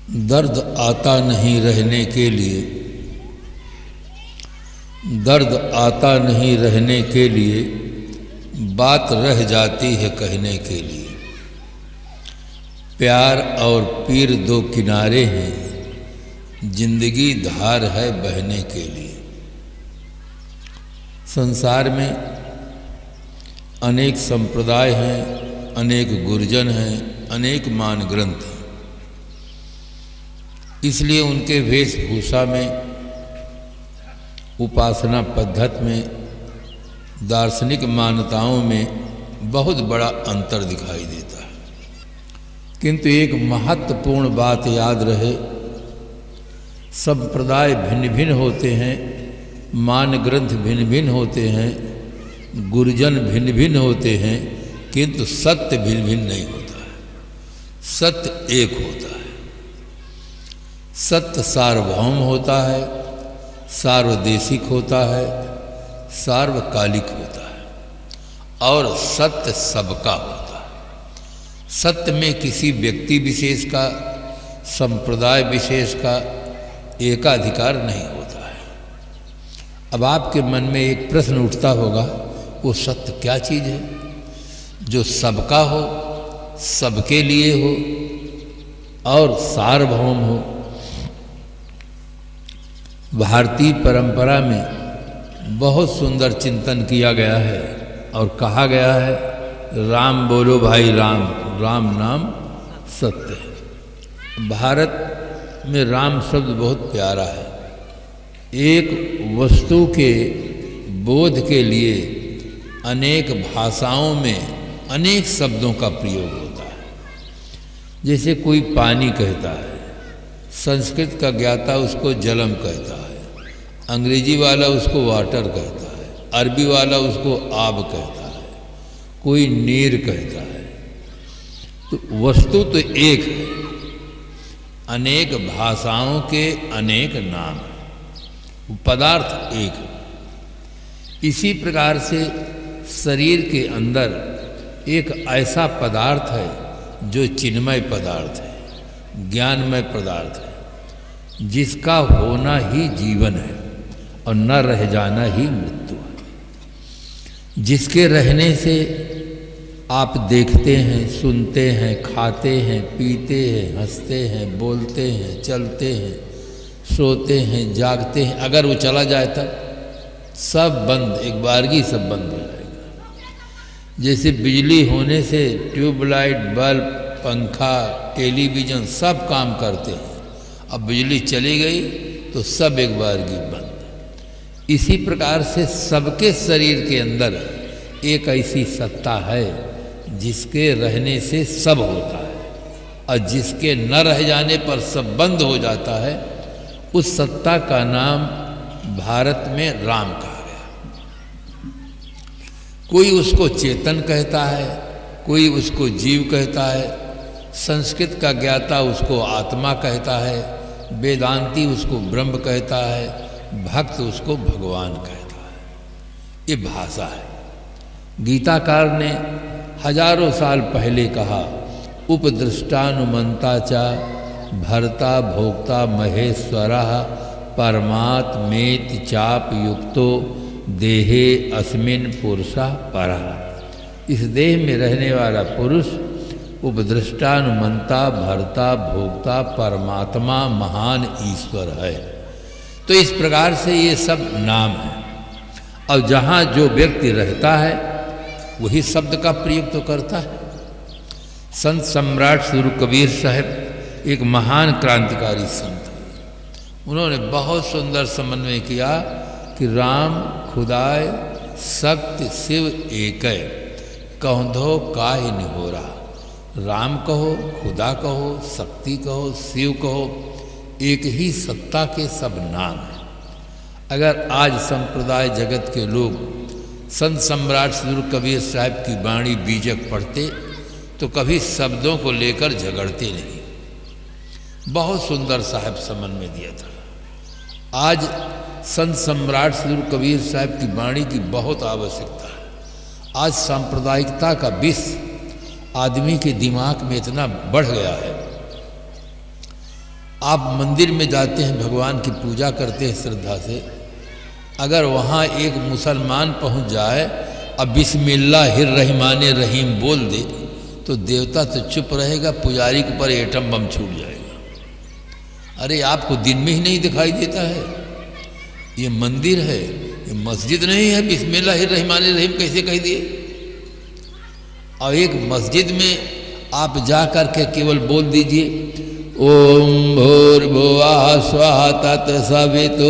दर्द आता नहीं रहने के लिए, दर्द आता नहीं रहने के लिए, बात रह जाती है कहने के लिए। प्यार और पीर दो किनारे हैं, जिंदगी धार है बहने के लिए। संसार में अनेक संप्रदाय हैं, अनेक गुरजन हैं, अनेक मान ग्रंथ हैं। इसलिए उनके वेशभूषा में, उपासना पद्धति में, दार्शनिक मान्यताओं में बहुत बड़ा अंतर दिखाई देता है। किंतु एक महत्वपूर्ण बात याद रहे, संप्रदाय भिन्न भिन्न होते हैं, मान ग्रंथ भिन्न भिन्न होते हैं, गुरजन भिन्न भिन्न होते हैं, किंतु सत्य भिन्न भिन्न नहीं होता है। सत्य एक होता है। सत्य सार्वभौम होता है, सार्वदेशिक होता है, सार्वकालिक होता है और सत्य सबका होता है। सत्य में किसी व्यक्ति विशेष का, संप्रदाय विशेष का एकाधिकार नहीं होता है। अब आपके मन में एक प्रश्न उठता होगा, वो सत्य क्या चीज़ है जो सबका हो, सबके लिए हो और सार्वभौम हो। भारतीय परंपरा में बहुत सुंदर चिंतन किया गया है और कहा गया है, राम बोलो भाई राम, राम नाम सत्य है। भारत में राम शब्द बहुत प्यारा है। एक वस्तु के बोध के लिए अनेक भाषाओं में अनेक शब्दों का प्रयोग होता है। जैसे कोई पानी कहता है, संस्कृत का ज्ञाता उसको जलम कहता है, अंग्रेजी वाला उसको वाटर कहता है, अरबी वाला उसको आब कहता है, कोई नीर कहता है। तो वस्तु तो एक है, अनेक भाषाओं के अनेक नाम हैं, पदार्थ एक है। इसी प्रकार से शरीर के अंदर एक ऐसा पदार्थ है जो चिन्मय पदार्थ है, ज्ञानमय पदार्थ है, जिसका होना ही जीवन है और न रह जाना ही मृत्यु है। जिसके रहने से आप देखते हैं, सुनते हैं, खाते हैं, पीते हैं, हंसते हैं, बोलते हैं, चलते हैं, सोते हैं, जागते हैं। अगर वो चला जाए तब सब बंद, एक बारगी सब बंद हो जाएगा। जैसे बिजली होने से ट्यूबलाइट, बल्ब, पंखा, टेलीविज़न सब काम करते हैं, अब बिजली चली गई तो सब एक बारगी बंद। इसी प्रकार से सबके शरीर के अंदर एक ऐसी सत्ता है जिसके रहने से सब होता है और जिसके न रह जाने पर सब बंद हो जाता है। उस सत्ता का नाम भारत में राम कहा गया। कोई उसको चेतन कहता है, कोई उसको जीव कहता है, संस्कृत का ज्ञाता उसको आत्मा कहता है, वेदांती उसको ब्रह्म कहता है, भक्त उसको भगवान कहता है। ये भाषा है। गीताकार ने हजारों साल पहले कहा, उपदृष्टानुमंता च भर्ता भोक्ता महेश्वरः परमात्मेति चाप युक्तो देहे अस्मिन् पुरुषः परः। इस देह में रहने वाला पुरुष उपदृष्टानुमंता, भर्ता, भोक्ता, परमात्मा, महान ईश्वर है। तो इस प्रकार से ये सब नाम है। और जहाँ जो व्यक्ति रहता है वही शब्द का प्रयोग तो करता है। संत सम्राट सूर्य कबीर साहब एक महान क्रांतिकारी संत हैं। उन्होंने बहुत सुंदर समन्वय किया कि राम खुदाय सत्य शिव एकै, कहधो काहि निहोरा। राम कहो, खुदा कहो, शक्ति कहो, शिव कहो, एक ही सत्ता के सब नाम हैं। अगर आज संप्रदाय जगत के लोग संत सम्राट सूर्य कबीर साहब की वाणी बीजक पढ़ते तो कभी शब्दों को लेकर झगड़ते नहीं। बहुत सुंदर साहब समन्वय दिया था। आज संत सम्राट सूर्य कबीर साहब की वाणी की बहुत आवश्यकता है। आज सांप्रदायिकता का विष आदमी के दिमाग में इतना बढ़ गया है आप मंदिर में जाते हैं, भगवान की पूजा करते हैं श्रद्धा से, अगर वहाँ एक मुसलमान पहुँच जाए अब बिस्मिल्लाहिर्रहमानिर रहीम बोल दे तो देवता तो चुप रहेगा, पुजारी के ऊपर एटम बम छूट जाएगा। अरे आपको दिन में ही नहीं दिखाई देता है? ये मंदिर है, ये मस्जिद नहीं है। बिस्मिल्लाहिर्रहमानिर रहीम कैसे कह दिए? और एक मस्जिद में आप जा कर के केवल बोल दीजिए ओम भूर्भुवः स्वः तत्सवितुर्वरेण्यं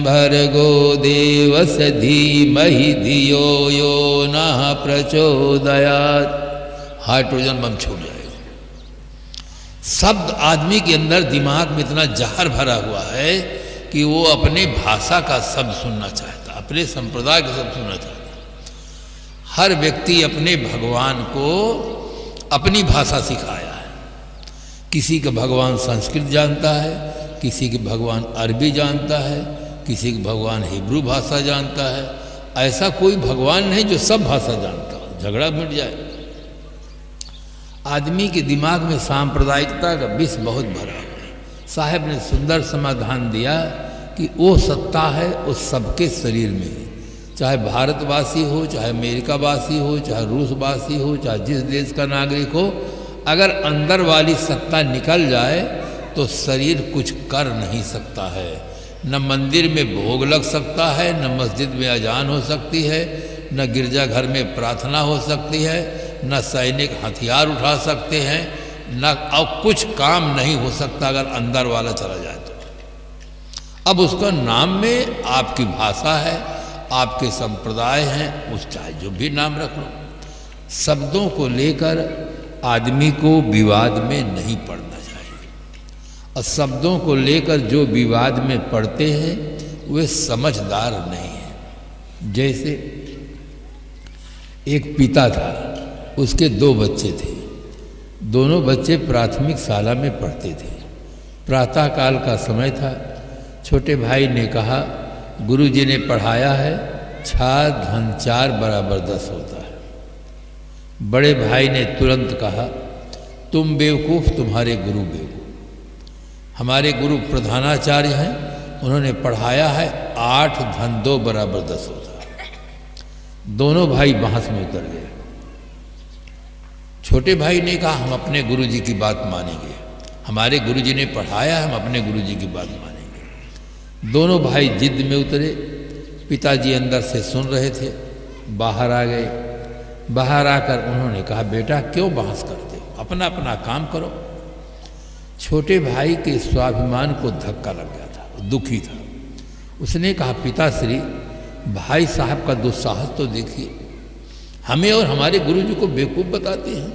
भर्गो देवस्य धीमहि धियो यो नः प्रचोदयात्, हाइड्रोजन बम छूट जाएगा। शब्द आदमी के अंदर दिमाग में इतना जहर भरा हुआ है कि वो अपने भाषा का शब्द सुनना चाहता, अपने संप्रदाय का शब्द सुनना चाहता। हर व्यक्ति अपने भगवान को अपनी भाषा सिखाया है। किसी का भगवान संस्कृत जानता है, किसी के भगवान अरबी जानता है, किसी के भगवान हिब्रू भाषा जानता है। ऐसा कोई भगवान नहीं जो सब भाषा जानता हो, झगड़ा मिट जाए। आदमी के दिमाग में सांप्रदायिकता का विष बहुत भरा हुआ है। साहब ने सुंदर समाधान दिया कि वो सत्ता है उस सबके शरीर में है, चाहे भारतवासी हो, चाहे अमेरिकावासी हो, चाहे रूसवासी हो, चाहे जिस देश का नागरिक हो। अगर अंदर वाली सत्ता निकल जाए तो शरीर कुछ कर नहीं सकता है। न मंदिर में भोग लग सकता है, न मस्जिद में अजान हो सकती है, न गिरजाघर में प्रार्थना हो सकती है, न सैनिक हथियार उठा सकते हैं, न अब कुछ काम नहीं हो सकता अगर अंदर वाला चला जाए तो। अब उसका नाम में आपकी भाषा है, आपके संप्रदाय हैं, उस चाहे जो भी नाम रख लो। शब्दों को लेकर आदमी को विवाद में नहीं पड़ना चाहिए, और शब्दों को लेकर जो विवाद में पड़ते हैं वे समझदार नहीं हैं। जैसे एक पिता था, उसके 2 बच्चे थे। दोनों बच्चे प्राथमिक शाला में पढ़ते थे। प्रातःकाल का समय था। छोटे भाई ने कहा गुरुजी ने पढ़ाया है 6 धन 4 बराबर 10 होता है। बड़े भाई ने तुरंत कहा तुम बेवकूफ़, तुम्हारे गुरु बेवकूफ़। हमारे गुरु प्रधानाचार्य हैं, उन्होंने पढ़ाया है 8 धन 2 बराबर 10 होता है। दोनों भाई बहस में उतर गए। छोटे भाई ने कहा हम अपने गुरुजी की बात मानेंगे, हमारे गुरुजी ने पढ़ाया, हम अपने गुरुजी की बात मानेंगे। दोनों भाई जिद में उतरे। पिताजी अंदर से सुन रहे थे, बाहर आ गए। बाहर आकर उन्होंने कहा बेटा क्यों बहस करते हो, अपना अपना काम करो। छोटे भाई के स्वाभिमान को धक्का लग गया था, दुखी था। उसने कहा पिताश्री, भाई साहब का दुस्साहस तो देखिए, हमें और हमारे गुरुजी को बेवकूफ़ बताते हैं।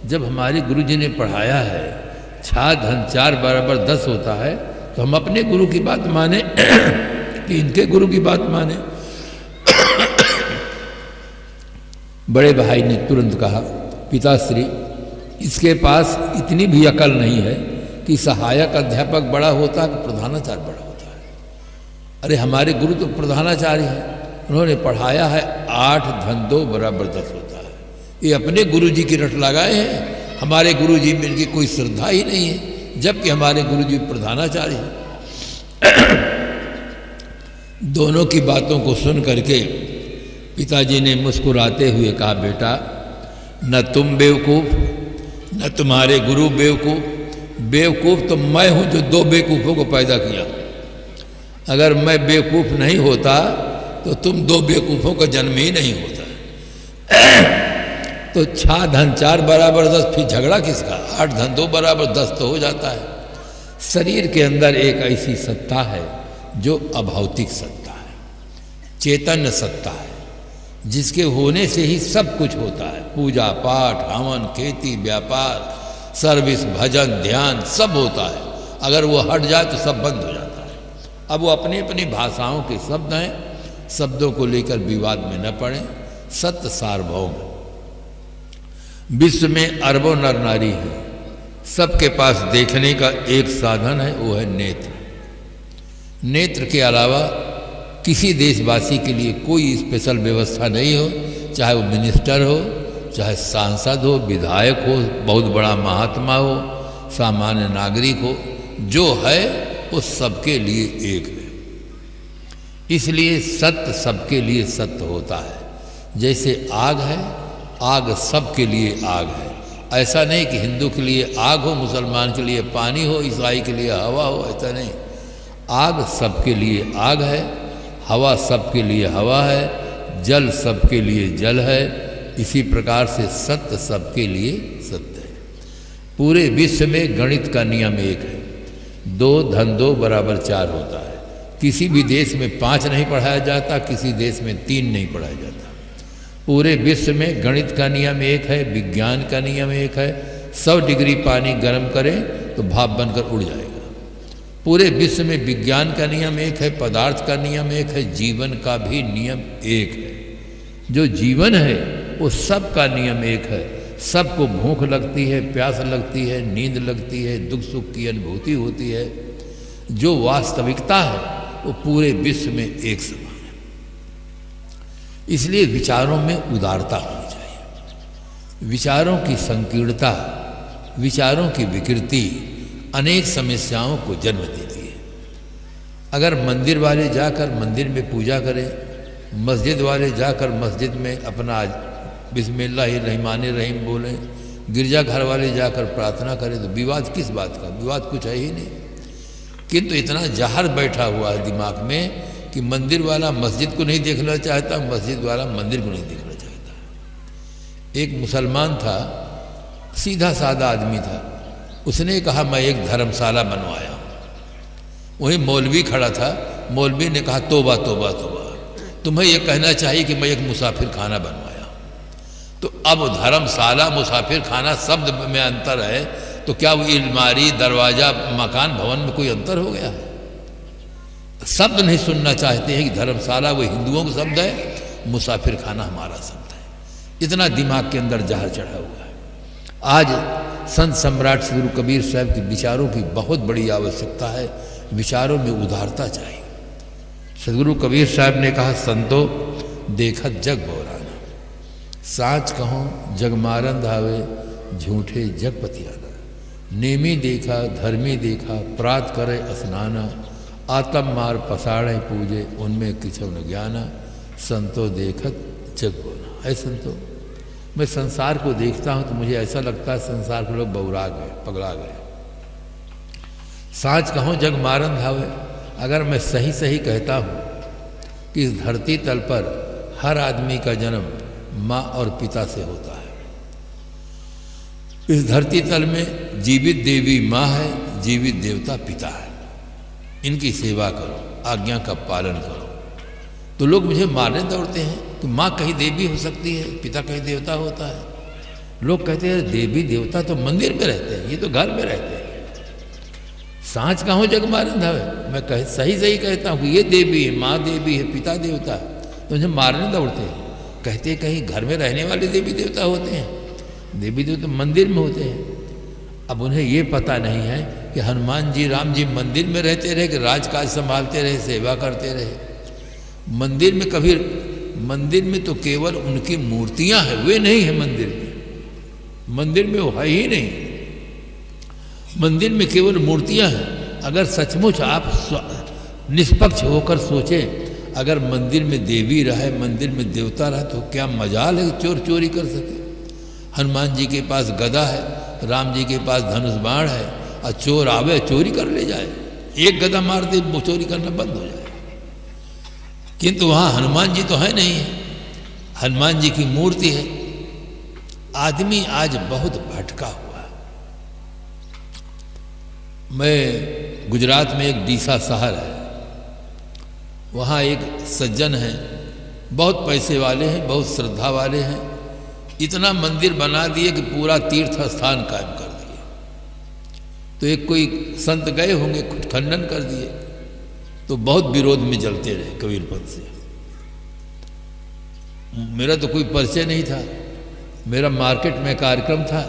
जब हमारे गुरुजी ने पढ़ाया है 6 धन 4 बराबर 10 होता है तो हम अपने गुरु की बात माने कि इनके गुरु की बात माने। बड़े भाई ने तुरंत कहा पिताश्री, इसके पास इतनी भी अकल नहीं है कि सहायक अध्यापक बड़ा होता है कि प्रधानाचार्य बड़ा होता है। अरे हमारे गुरु तो प्रधानाचार्य हैं, उन्होंने पढ़ाया है 8 धन 2 बराबर 10 होता है। ये अपने गुरुजी की रट लगाए हैं, हमारे गुरुजी में इनकी कोई श्रद्धा ही नहीं है, जबकि हमारे गुरुजी प्रधानाचार्य हैं। दोनों की बातों को सुन करके पिताजी ने मुस्कुराते हुए कहा बेटा, न तुम बेवकूफ़ न तुम्हारे गुरु बेवकूफ़। बेवकूफ़ तो मैं हूँ जो 2 बेवकूफ़ों को पैदा किया। अगर मैं बेवकूफ़ नहीं होता तो तुम 2 बेवकूफ़ों का जन्म ही नहीं होता। तो 6 धन 4 बराबर 10, फिर झगड़ा किसका? 8 धन 2 बराबर 10 तो हो जाता है। शरीर के अंदर एक ऐसी सत्ता है जो अभौतिक सत्ता है, चैतन्य सत्ता है, जिसके होने से ही सब कुछ होता है। पूजा पाठ, हवन, खेती, व्यापार, सर्विस, भजन, ध्यान सब होता है। अगर वो हट जाए तो सब बंद हो जाता है। अब वो अपनी अपनी भाषाओं के शब्द हैं, शब्दों को लेकर विवाद में न पड़े। सत्य सार्वभौम है। विश्व में अरबों नर नारी हैं, सबके पास देखने का एक साधन है, वो है नेत्र। नेत्र के अलावा किसी देशवासी के लिए कोई स्पेशल व्यवस्था नहीं हो, चाहे वो मिनिस्टर हो, चाहे सांसद हो, विधायक हो, बहुत बड़ा महात्मा हो, सामान्य नागरिक हो, जो है वो सबके लिए एक है। इसलिए सत्य सबके लिए सत्य होता है। जैसे आग है, आग सबके लिए आग है। ऐसा नहीं कि हिंदू के लिए आग हो, मुसलमान के लिए पानी हो, ईसाई के लिए हवा हो, ऐसा नहीं। आग सबके लिए आग है, हवा सबके लिए हवा है, जल सबके लिए जल है। इसी प्रकार से सत्य सबके लिए सत्य है। पूरे विश्व में गणित का नियम एक है, 2 धन 2 बराबर 4 होता है। किसी भी देश में 5 नहीं पढ़ाया जाता, किसी देश में 3 नहीं पढ़ाया जाता। पूरे विश्व में गणित का नियम एक है, विज्ञान का नियम एक है। 100 डिग्री पानी गर्म करें तो भाप बनकर उड़ जाएगा। पूरे विश्व में विज्ञान का नियम एक है, पदार्थ का नियम एक है, जीवन का भी नियम एक है। जो जीवन है वो सब का नियम एक है। सबको भूख लगती है, प्यास लगती है, नींद लगती है, दुख सुख की अनुभूति होती है। जो वास्तविकता है वो पूरे विश्व में एक समान है। इसलिए विचारों में उदारता होनी चाहिए। विचारों की संकीर्णता, विचारों की विकृति अनेक समस्याओं को जन्म देती है। अगर मंदिर वाले जाकर मंदिर में पूजा करें, मस्जिद वाले जाकर मस्जिद में अपना बिस्मिल्लाहिर्रहमानिर्रहीम बोलें, गिरजाघर वाले जाकर प्रार्थना करें, तो विवाद किस बात का? विवाद कुछ है ही नहीं। किंतु इतना जहर बैठा हुआ है दिमाग में कि मंदिर वाला मस्जिद को नहीं देखना चाहता, मस्जिद वाला मंदिर को नहीं देखना चाहता। एक मुसलमान था, सीधा साधा आदमी था। उसने कहा मैं एक धर्मशाला बनवाया हूँ। वहीं मौलवी खड़ा था। मौलवी ने कहा तोबा तोबा तोबा, तुम्हें यह कहना चाहिए कि मैं एक मुसाफिर खाना बनवाया हूँ। तो अब धर्मशाला मुसाफिर खाना शब्द में अंतर है, तो क्या वो अलमारी दरवाजा मकान भवन में कोई अंतर हो गया है? शब्द नहीं सुनना चाहते हैं कि धर्मशाला वो हिंदुओं का शब्द है, मुसाफिर खाना हमारा शब्द है। इतना दिमाग के अंदर जहर चढ़ा हुआ है। आज संत सम्राट श्री गुरु कबीर साहब के विचारों की बहुत बड़ी आवश्यकता है। विचारों में उदारता चाहिए। सदगुरु कबीर साहब ने कहा, संतो देखत जग बोराना, साच कहो जग मारन धावे, झूठे जग पतियाना। नेमी देखा धर्मी देखा, प्रात करे स्नाना, आत्म मार पसाड़े पूजे, उनमें किछो न ज्ञाना। संतो देखत जग बोरा। है संतो, मैं संसार को देखता हूं तो मुझे ऐसा लगता है संसार के लोग बौरा गए, पगला गए। साच कहूँ जग मारन धावे, अगर मैं सही सही कहता हूँ कि इस धरती तल पर हर आदमी का जन्म माँ और पिता से होता है। इस धरती तल में जीवित देवी माँ है, जीवित देवता पिता है। इनकी सेवा करो, आज्ञा का पालन करो। तो लोग मुझे मारने दौड़ते हैं कि माँ कहीं देवी हो सकती है, पिता कहीं देवता होता है। लोग कहते हैं देवी देवता तो मंदिर में रहते हैं, ये तो घर में रहते हैं। सांच कहाँ जग मारन धावे, मैं सही सही कहता हूँ कि ये देवी है, माँ देवी है, पिता देवता है, तो मुझे मारने दौड़ते हैं। कहते हैं कहीं घर में रहने वाले देवी देवता होते हैं, देवी देवता मंदिर में होते हैं। अब उन्हें ये पता नहीं है कि हनुमान जी राम जी मंदिर में रहते रहे, कि राजकाज संभालते रहे, सेवा करते रहे। मंदिर में कभी, मंदिर में तो केवल उनकी मूर्तियां हैं, वे नहीं है मंदिर में। मंदिर में वो है ही नहीं, मंदिर में केवल मूर्तियां हैं। अगर सचमुच आप निष्पक्ष होकर सोचें, अगर मंदिर में देवी रहे, मंदिर में देवता रहे, तो क्या मजाल है चोर चोरी कर सके? हनुमान जी के पास गदा है, राम जी के पास धनुष बाण है, और चोर आवे चोरी कर ले जाए, एक गदा मार दे वो चोरी करना बंद हो जाए। किंतु वहाँ हनुमान जी तो है नहीं है, हनुमान जी की मूर्ति है। आदमी आज बहुत भटका हुआ है। मैं गुजरात में एक डीसा शहर है, वहाँ एक सज्जन हैं, बहुत पैसे वाले हैं, बहुत श्रद्धा वाले हैं। इतना मंदिर बना दिए कि पूरा तीर्थ स्थान कायम कर दिए। तो एक कोई संत गए होंगे, कुछ खंडन कर दिए, तो बहुत विरोध में जलते रहे कबीरपंथ से। मेरा तो कोई परिचय नहीं था, मेरा मार्केट में कार्यक्रम था,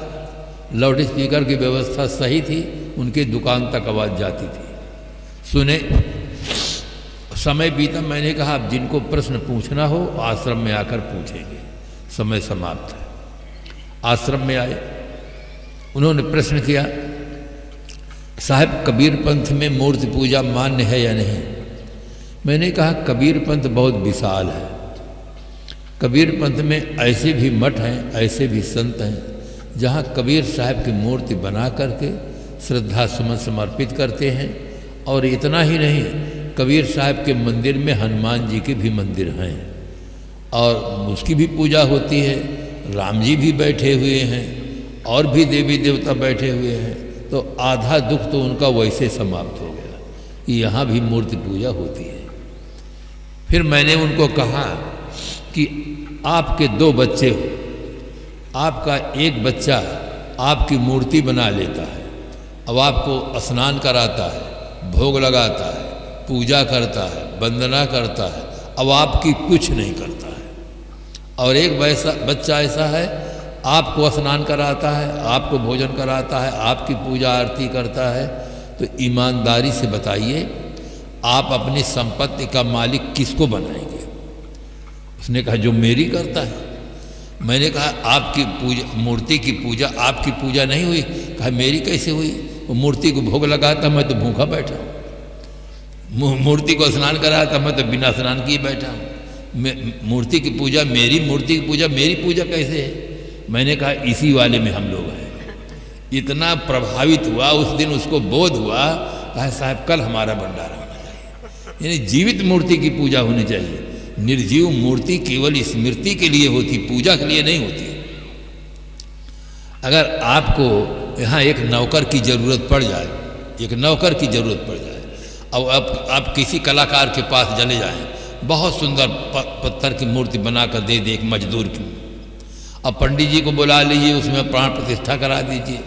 लाउड स्पीकर की व्यवस्था सही थी, उनके दुकान तक आवाज़ जाती थी। सुने, समय बीता, मैंने कहा अब जिनको प्रश्न पूछना हो आश्रम में आकर पूछेंगे, समय समाप्त है। आश्रम में आए, उन्होंने प्रश्न किया साहब कबीर पंथ में मूर्ति पूजा मान्य है या नहीं? मैंने कहा कबीर पंथ बहुत विशाल है। कबीर पंथ में ऐसे भी मठ हैं, ऐसे भी संत हैं जहाँ कबीर साहब की मूर्ति बना करके श्रद्धा सुमन समर्पित करते हैं। और इतना ही नहीं, कबीर साहब के मंदिर में हनुमान जी के भी मंदिर हैं और उसकी भी पूजा होती है। राम जी भी बैठे हुए हैं और भी देवी देवता बैठे हुए हैं। तो आधा दुख तो उनका वैसे समाप्त हो गया कि यहाँ भी मूर्ति पूजा होती है। फिर मैंने उनको कहा कि आपके 2 बच्चे हो, आपका एक बच्चा आपकी मूर्ति बना लेता है, अब आपको स्नान कराता है, भोग लगाता है, पूजा करता है, वंदना करता है, अब आपकी कुछ नहीं करता है। और एक बच्चा ऐसा है आपको स्नान कराता है, आपको भोजन कराता है, आपकी पूजा आरती करता है। तो ईमानदारी से बताइए आप अपनी संपत्ति का मालिक किसको बनाएंगे? उसने कहा जो मेरी करता है। मैंने कहा आपकी पूजा, मूर्ति की पूजा, आपकी पूजा नहीं हुई? कहा मेरी कैसे हुई? वो मूर्ति को भोग लगाता, मैं तो भूखा बैठा हूँ। मूर्ति को स्नान कराता, मैं तो बिना स्नान किए बैठा हूँ। मूर्ति की पूजा मेरी, मूर्ति की पूजा मेरी पूजा कैसे है? मैंने कहा इसी वाले में हम लोग हैं। इतना प्रभावित हुआ उस दिन, उसको बोध हुआ, कहा साहब कल हमारा भंडारा होना चाहिए। यानी जीवित मूर्ति की पूजा होनी चाहिए। निर्जीव मूर्ति केवल स्मृति के लिए होती, पूजा के लिए नहीं होती। अगर आपको यहाँ एक नौकर की ज़रूरत पड़ जाए, एक नौकर की ज़रूरत पड़ जाए, और आप किसी कलाकार के पास चले जाएं, बहुत सुंदर पत्थर की मूर्ति बनाकर दे दे एक मजदूर की, अब पंडित जी को बुला लीजिए, उसमें प्राण प्रतिष्ठा करा दीजिए,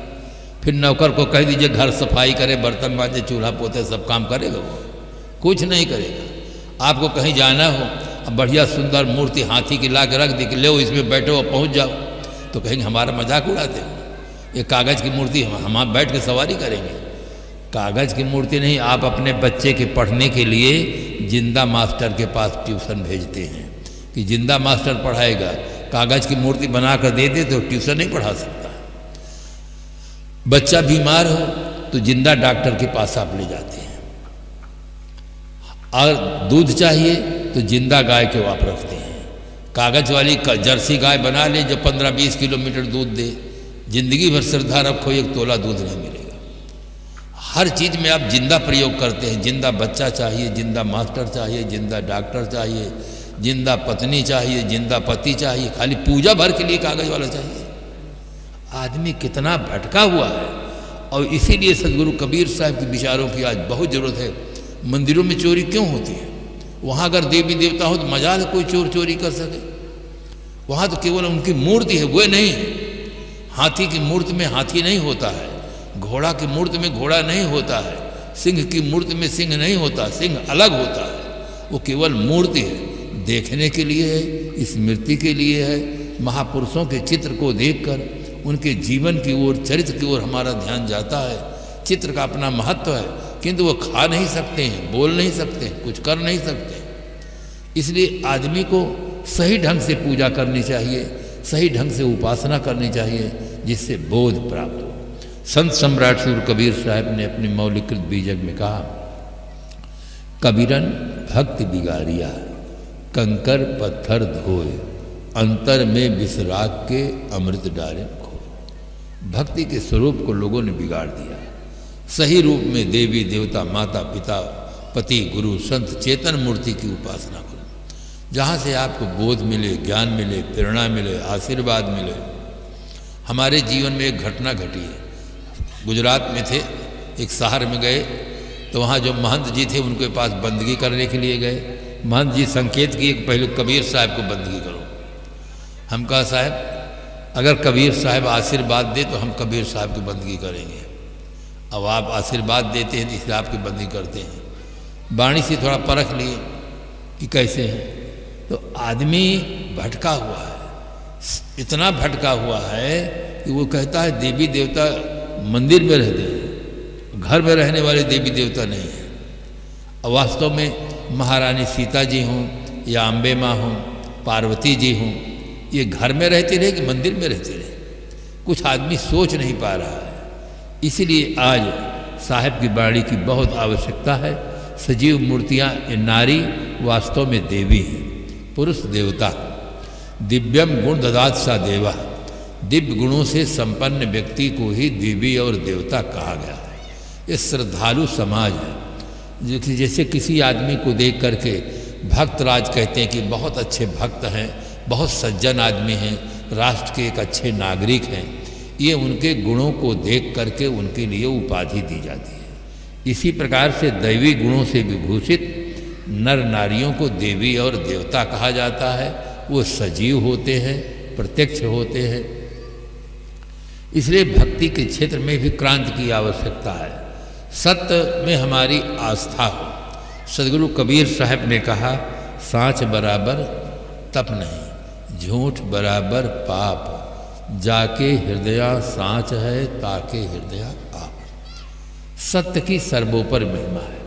फिर नौकर को कह दीजिए घर सफाई करे, बर्तन मांजे, चूल्हा पोते, सब काम करेगा वो? कुछ नहीं करेगा। आपको कहीं जाना हो, अब बढ़िया सुंदर मूर्ति हाथी की ला के रख दी कि ले इसमें बैठो और पहुँच जाओ, तो कहेंगे हमारा मजाक उड़ाते हो, ये कागज़ की मूर्ति हम बैठ के सवारी करेंगे। कागज़ की मूर्ति नहीं, आप अपने बच्चे के पढ़ने के लिए जिंदा मास्टर के पास ट्यूशन भेजते हैं कि जिंदा मास्टर पढ़ाएगा। कागज़ की मूर्ति बनाकर दे दे तो ट्यूशन नहीं पढ़ा सकता। बच्चा बीमार हो तो जिंदा डॉक्टर के पास आप ले जाते हैं। और दूध चाहिए तो जिंदा गाय के आप रखते हैं। कागज़ वाली जर्सी गाय बना ले जो 15-20 किलोमीटर दूध दे, जिंदगी भर श्रद्धा रखो, 1 तोला दूध नहीं मिलेगा। हर चीज़ में आप जिंदा प्रयोग करते हैं। जिंदा बच्चा चाहिए, जिंदा मास्टर चाहिए, जिंदा डॉक्टर चाहिए, जिंदा पत्नी चाहिए, जिंदा पति चाहिए, खाली पूजा भर के लिए कागज़ वाला चाहिए। आदमी कितना भटका हुआ है। और इसीलिए सदगुरु कबीर साहब के विचारों की आज बहुत ज़रूरत है। मंदिरों में चोरी क्यों होती है? वहाँ अगर देवी देवता हो तो मजाल कोई चोर चोरी कर सके। वहाँ तो केवल उनकी मूर्ति है, वो नहीं है। हाथी की मूर्ति में हाथी नहीं होता है, घोड़ा की मूर्ति में घोड़ा नहीं होता है, सिंह की मूर्ति में सिंह नहीं होता, सिंह अलग होता है। वो केवल मूर्ति है, देखने के लिए है, स्मृति के लिए है। महापुरुषों के चित्र को देखकर उनके जीवन की ओर, चरित्र की ओर हमारा ध्यान जाता है। चित्र का अपना महत्व है, किंतु वो खा नहीं सकते हैं, बोल नहीं सकते हैं, कुछ कर नहीं सकते। इसलिए आदमी को सही ढंग से पूजा करनी चाहिए, सही ढंग से उपासना करनी चाहिए, जिससे बोध प्राप्त हो। संत सम्राट सूर कबीर साहब ने अपनी मौलिकृत बीजक में कहा, कबीरन भक्ति बिगाड़िया, कंकर पत्थर धोए, अंतर में विसराग के अमृत डारे खोए। भक्ति के स्वरूप को लोगों ने बिगाड़ दिया। सही रूप में देवी देवता, माता पिता, पति, गुरु, संत, चेतन मूर्ति की उपासना करो, जहाँ से आपको बोध मिले, ज्ञान मिले, प्रेरणा मिले, आशीर्वाद मिले। हमारे जीवन में एक घटना घटी है। गुजरात में थे, एक शहर में गए तो वहाँ जो महंत जी थे उनके पास बंदगी करने के लिए गए। महंत जी संकेत किए कि पहले कबीर साहब को बंदगी करो। हम कहा साहब अगर कबीर साहब आशीर्वाद दे तो हम कबीर साहब की बंदगी करेंगे। अब आप आशीर्वाद देते हैं इसलिए आपकी बंदगी करते हैं। वाणी से थोड़ा परख लिए कि कैसे हैं। तो आदमी भटका हुआ है, इतना भटका हुआ है कि वो कहता है देवी देवता मंदिर में रहते हैं, घर में रहने वाले देवी देवता नहीं हैं। और वास्तव में महारानी सीता जी हों या अम्बे माँ हों, पार्वती जी हों, ये घर में रहते रहे कि मंदिर में रहते रहे, कुछ आदमी सोच नहीं पा रहा है। इसलिए आज साहब की बाणी की बहुत आवश्यकता है। सजीव मूर्तियाँ ये नारी वास्तव में देवी हैं, पुरुष देवता। दिव्यम गुण ददात सा देवा, दिव्य गुणों से संपन्न व्यक्ति को ही देवी और देवता कहा गया है। ये श्रद्धालु समाज है। जैसे किसी आदमी को देख करके भक्तराज कहते हैं कि बहुत अच्छे भक्त हैं, बहुत सज्जन आदमी हैं, राष्ट्र के एक अच्छे नागरिक हैं, ये उनके गुणों को देख करके उनके लिए उपाधि दी जाती है। इसी प्रकार से दैवी गुणों से विभूषित नर नारियों को देवी और देवता कहा जाता है। वो सजीव होते हैं, प्रत्यक्ष होते हैं। इसलिए भक्ति के क्षेत्र में भी क्रांति की आवश्यकता है। सत्य में हमारी आस्था हो। सदगुरु कबीर साहब ने कहा, सांच बराबर तप नहीं, झूठ बराबर पाप, जाके हृदय सांच है ताके हृदय आप। सत्य की सर्वोपर महिमा है।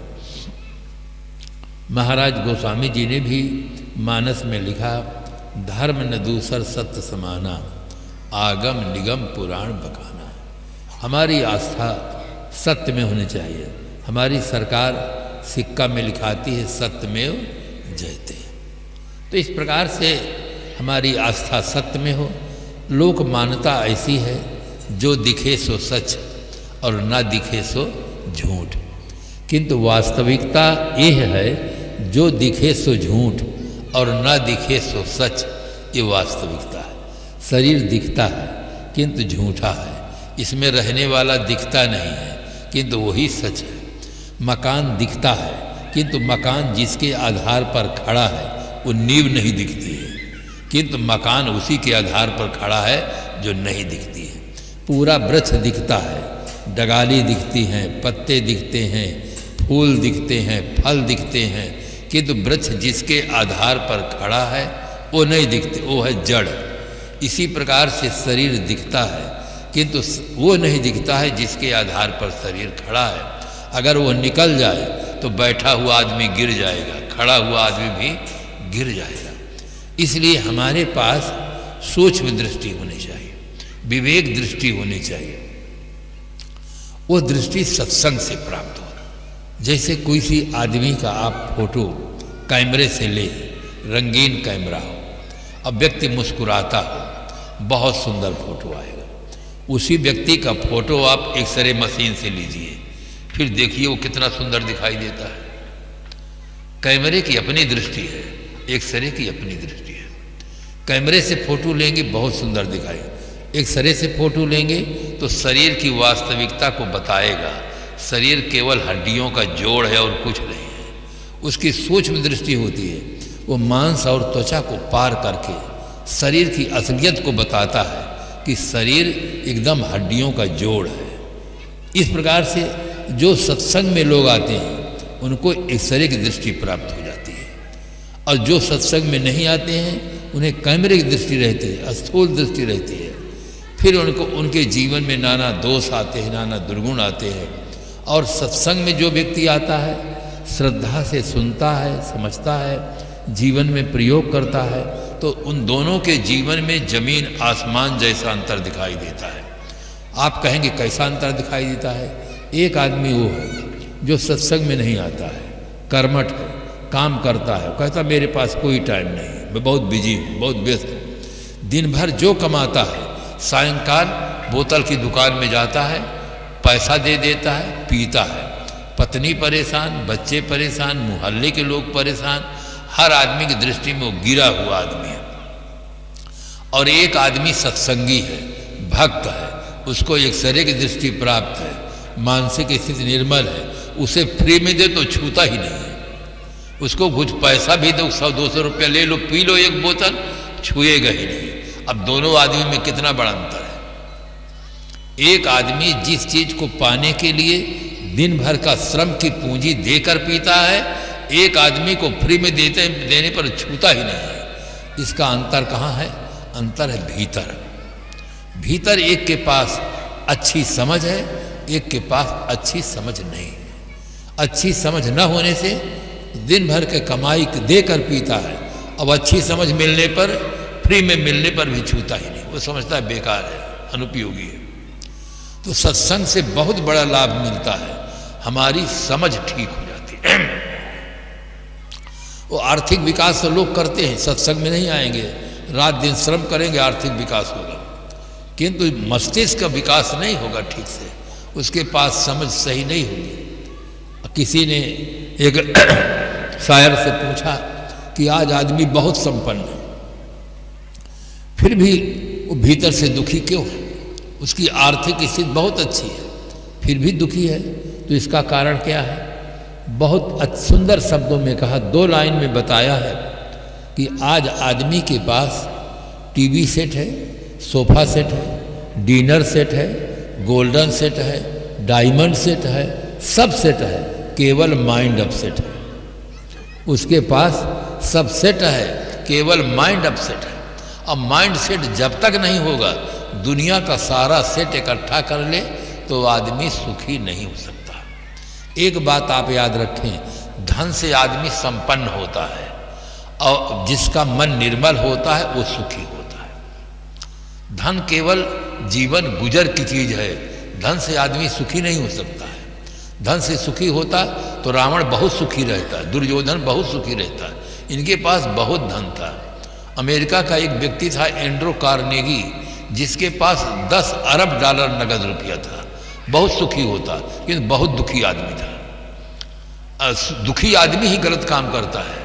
महाराज गोस्वामी जी ने भी मानस में लिखा, धर्म न दूसर सत्य समाना, आगम निगम पुराण बकाना। हमारी आस्था सत्य में होनी चाहिए। हमारी सरकार सिक्का में लिखाती है सत्यमेव जयते। तो इस प्रकार से हमारी आस्था सत्य में हो। लोक मान्यता ऐसी है, जो दिखे सो सच और ना दिखे सो झूठ। किंतु वास्तविकता यह है, जो दिखे सो झूठ और ना दिखे सो सच, ये वास्तविकता है। शरीर दिखता है किंतु झूठा है, इसमें रहने वाला दिखता नहीं है, किंतु वही सच है। मकान दिखता है किंतु मकान जिसके आधार पर खड़ा है वो नींव नहीं दिखती है, किंतु मकान उसी के आधार पर खड़ा है जो नहीं दिखती है। पूरा वृक्ष दिखता है, डगाली दिखती हैं, पत्ते दिखते हैं, फूल दिखते हैं, फल दिखते हैं, किंतु वृक्ष जिसके आधार पर खड़ा है वो नहीं दिखते, वो है जड़। इसी प्रकार से शरीर दिखता है किंतु वो नहीं दिखता है जिसके आधार पर शरीर खड़ा है। अगर वो निकल जाए तो बैठा हुआ आदमी गिर जाएगा, खड़ा हुआ आदमी भी गिर जाएगा। इसलिए हमारे पास सूक्ष्म दृष्टि होनी चाहिए, विवेक दृष्टि होनी चाहिए। वो दृष्टि सत्संग से प्राप्त हो। जैसे कोई सी आदमी का आप फोटो कैमरे से ले, रंगीन कैमरा हो, अब व्यक्ति मुस्कुराता हो, बहुत सुंदर फोटो आएगा। उसी व्यक्ति का फोटो आप एक्सरे मशीन से लीजिए, फिर देखिए वो कितना सुंदर दिखाई देता है। कैमरे की अपनी दृष्टि है, एक्सरे की अपनी दृष्टि है। कैमरे से फोटो लेंगे बहुत सुंदर दिखाई, एक्सरे से फोटो लेंगे तो शरीर की वास्तविकता को बताएगा। शरीर केवल हड्डियों का जोड़ है और कुछ नहीं है। उसकी सूक्ष्म दृष्टि होती है, वो मांस और त्वचा को पार करके शरीर की असलियत को बताता है कि शरीर एकदम हड्डियों का जोड़ है। इस प्रकार से जो सत्संग में लोग आते हैं उनको एक्सरे की दृष्टि प्राप्त हो जाती है, और जो सत्संग में नहीं आते हैं उन्हें कैमरे की दृष्टि रहती है, स्थूल दृष्टि रहती है। फिर उनको उनके जीवन में नाना दोष आते हैं, नाना दुर्गुण आते हैं। और सत्संग में जो व्यक्ति आता है, श्रद्धा से सुनता है, समझता है, जीवन में प्रयोग करता है, तो उन दोनों के जीवन में जमीन आसमान जैसा अंतर दिखाई देता है। आप कहेंगे कैसा अंतर दिखाई देता है? एक आदमी वो है जो सत्संग में नहीं आता है, कर्मठ है, काम करता है, कहता मेरे पास कोई टाइम नहीं है, मैं बहुत बिजी हूँ, बहुत व्यस्त हूँ। दिन भर जो कमाता है, सायंकाल बोतल की दुकान में जाता है, पैसा दे देता है, पीता है। पत्नी परेशान, बच्चे परेशान, मोहल्ले के लोग परेशान, हर आदमी की दृष्टि में वो गिरा हुआ आदमी है। और एक आदमी सत्संगी है, भक्त है, उसको एक्सरे की दृष्टि प्राप्त है, मानसिक स्थिति निर्मल है, उसे फ्री में दे तो छूता ही नहीं है। उसको कुछ पैसा भी दो, 100-200 रुपया ले लो, पी लो एक बोतल, छुएगा ही नहीं। अब दोनों आदमी में कितना बड़ा अंतर है। एक आदमी जिस चीज को पाने के लिए दिन भर का श्रम की पूंजी देकर पीता है, एक आदमी को फ्री में देने पर छूता ही नहीं है। इसका अंतर कहाँ है? अंतर है भीतर। भीतर एक के पास अच्छी समझ है, एक के पास अच्छी समझ नहीं है। अच्छी समझ न होने से दिन भर के कमाई देकर पीता है, अब अच्छी समझ मिलने पर, फ्री में मिलने पर भी छूता ही नहीं। वो समझता है बेकार है, अनुपयोगी है। तो सत्संग से बहुत बड़ा लाभ मिलता है। हमारी समझ ठीक हो जाती है। वो आर्थिक विकास तो लोग करते हैं, सत्संग में नहीं आएंगे, रात दिन श्रम करेंगे, आर्थिक विकास होगा, किंतु मस्तिष्क का विकास नहीं होगा ठीक से, उसके पास समझ सही नहीं होगी। किसी ने एक शायर से पूछा कि आज आदमी बहुत संपन्न है, फिर भी वो भीतर से दुखी क्यों है? उसकी आर्थिक स्थिति बहुत अच्छी है, फिर भी दुखी है, तो इसका कारण क्या है? बहुत सुंदर शब्दों में कहा, 2 लाइन में बताया है कि आज आदमी के पास टीवी सेट है, सोफा सेट है, डिनर सेट है, गोल्डन सेट है, डायमंड सेट है, सब सेट है, केवल माइंड अपसेट है। उसके पास सब सेट है, केवल माइंड अपसेट है। अब माइंड सेट जब तक नहीं होगा, दुनिया का सारा सेट इकट्ठा कर ले तो आदमी सुखी नहीं हो सकता। एक बात आप याद रखें, धन से आदमी संपन्न होता है और जिसका मन निर्मल होता है वो सुखी होता है। धन केवल जीवन गुजर की चीज है, धन से आदमी सुखी नहीं हो सकता है। धन से सुखी होता तो रावण बहुत सुखी रहता, दुर्योधन बहुत सुखी रहता, इनके पास बहुत धन था। अमेरिका का एक व्यक्ति था एंड्रो कार्नेगी, जिसके पास 10 अरब डॉलर नगद रुपया था, बहुत सुखी होता, किंतु बहुत दुखी आदमी था। दुखी आदमी ही गलत काम करता है,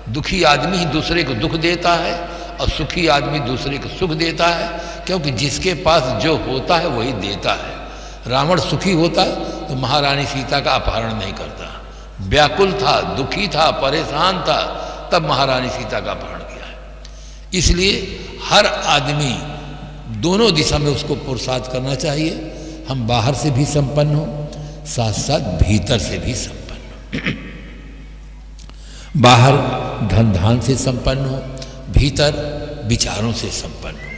दुखी आदमी ही दूसरे को दुख देता है और सुखी आदमी दूसरे को सुख देता है, क्योंकि जिसके पास जो होता है वही देता है। रावण सुखी होता तो महारानी सीता का अपहरण नहीं करता, व्याकुल था, दुखी था, परेशान था, तब महारानी सीता का अपहरण किया है। इसलिए हर आदमी दोनों दिशा में उसको पुरुषार्थ करना चाहिए। हम बाहर से भी संपन्न हो, साथ साथ भीतर से भी संपन्न हो। बाहर धन धान से संपन्न हो, भीतर विचारों से संपन्न हो,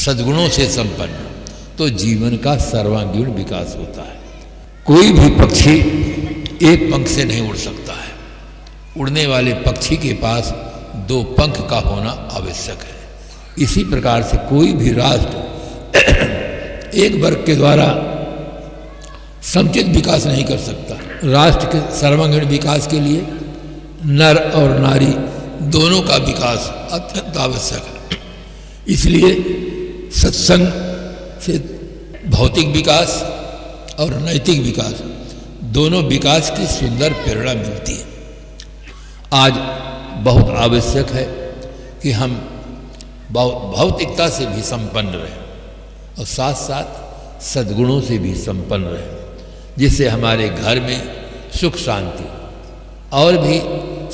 सद्गुणों से संपन्न हो, तो जीवन का सर्वांगीण विकास होता है। कोई भी पक्षी एक पंख से नहीं उड़ सकता है, उड़ने वाले पक्षी के पास 2 पंख का होना आवश्यक है। इसी प्रकार से कोई भी राष्ट्र एक वर्ग के द्वारा समुचित विकास नहीं कर सकता। राष्ट्र के सर्वांगीण विकास के लिए नर और नारी दोनों का विकास अत्यंत आवश्यक है। इसलिए सत्संग से भौतिक विकास और नैतिक विकास दोनों विकास की सुंदर प्रेरणा मिलती है। आज बहुत आवश्यक है कि हम भौतिकता से भी संपन्न रहें और साथ साथ सद्गुणों से भी संपन्न रहें, जिससे हमारे घर में सुख शांति और भी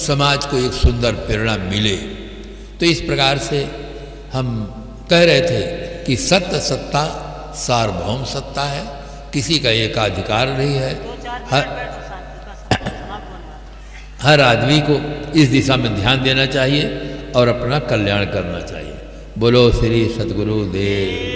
समाज को एक सुंदर प्रेरणा मिले। तो इस प्रकार से हम कह रहे थे कि सत्य सत्ता सार्वभौम सत्ता है, किसी का एकाधिकार नहीं है। हर आदमी को इस दिशा में ध्यान देना चाहिए और अपना कल्याण करना चाहिए। बोलो श्री सद्गुरु देव।